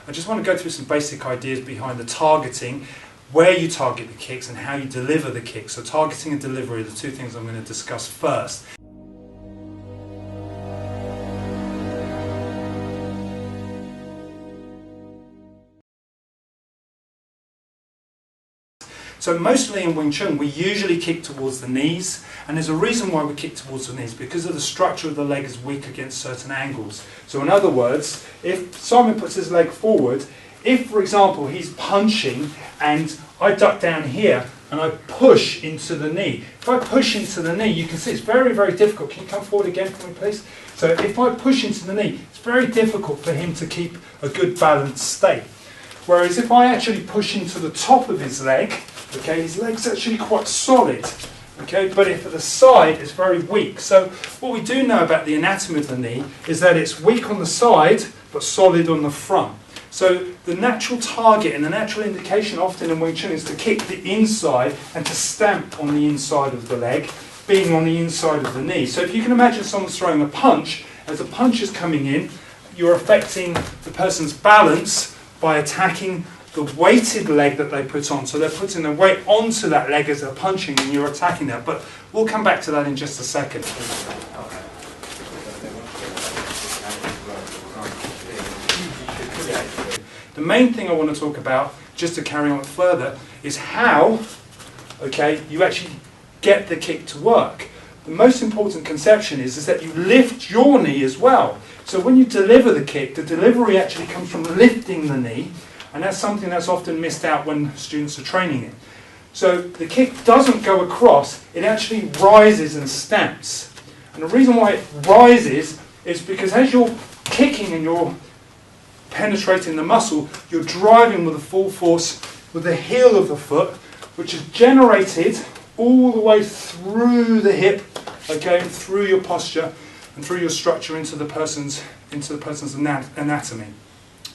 I just want to go through some basic ideas behind the targeting, where you target the kicks and how you deliver the kicks. So targeting and delivery are the two things I'm going to discuss first. So mostly in Wing Chun, we usually kick towards the knees, and there's a reason why we kick towards the knees, because of the structure of the leg is weak against certain angles. So in other words, if Simon puts his leg forward, if for example he's punching and I duck down here and I push into the knee, if I push into the knee, you can see it's very, very difficult. Can you come forward again for me, please? So if I push into the knee, it's very difficult for him to keep a good balanced state. Whereas if I actually push into the top of his leg, okay, his leg's actually quite solid, okay, but if at the side it's very weak. So what we do know about the anatomy of the knee is that it's weak on the side but solid on the front. So the natural target and the natural indication often in Wing Chun is to kick the inside and to stamp on the inside of the leg, being on the inside of the knee. So if you can imagine someone's throwing a punch, as the punch is coming in, you're affecting the person's balance by attacking the weighted leg that they put on. So they're putting the weight onto that leg as they're punching and you're attacking that. But we'll come back to that in just a second. The main thing I want to talk about, just to carry on further, is how, okay, you actually get the kick to work. The most important conception is that you lift your knee as well. So when you deliver the kick, the delivery actually comes from lifting the knee, and that's something that's often missed out when students are training it. So the kick doesn't go across, it actually rises and stamps. And the reason why it rises is because as you're kicking and you're penetrating the muscle, you're driving with a full force with the heel of the foot, which is generated all the way through the hip, okay, through your posture and through your structure into the person's anatomy.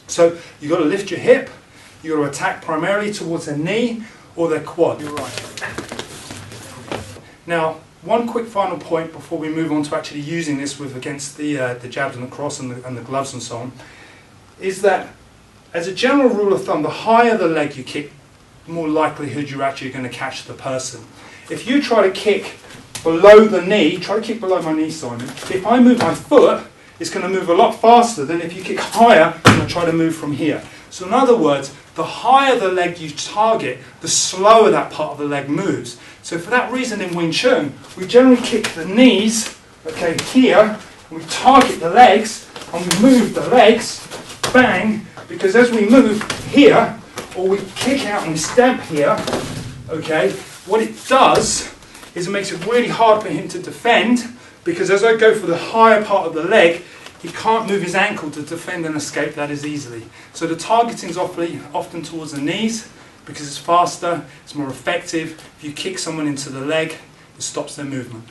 So you've got to lift your hip, you've got to attack primarily towards their knee or their quad. You're right. Now, one quick final point before we move on to actually using this against the jabs and the cross and the gloves and so on, is that as a general rule of thumb, the higher the leg you kick, the more likelihood you're actually going to catch the person. If you try to kick below the knee, try to kick below my knee, Simon, if I move my foot, it's going to move a lot faster than if you kick higher and I try to move from here. So in other words, the higher the leg you target, the slower that part of the leg moves. So for that reason in Wing Chun, we generally kick the knees, okay, here, and we target the legs, and we move the legs, bang, because as we move here, or we kick out and we stamp here, okay, what it does is it makes it really hard for him to defend, because as I go for the higher part of the leg, he can't move his ankle to defend and escape that as easily. So the targeting is often towards the knees, because it's faster, it's more effective. If you kick someone into the leg, it stops their movement.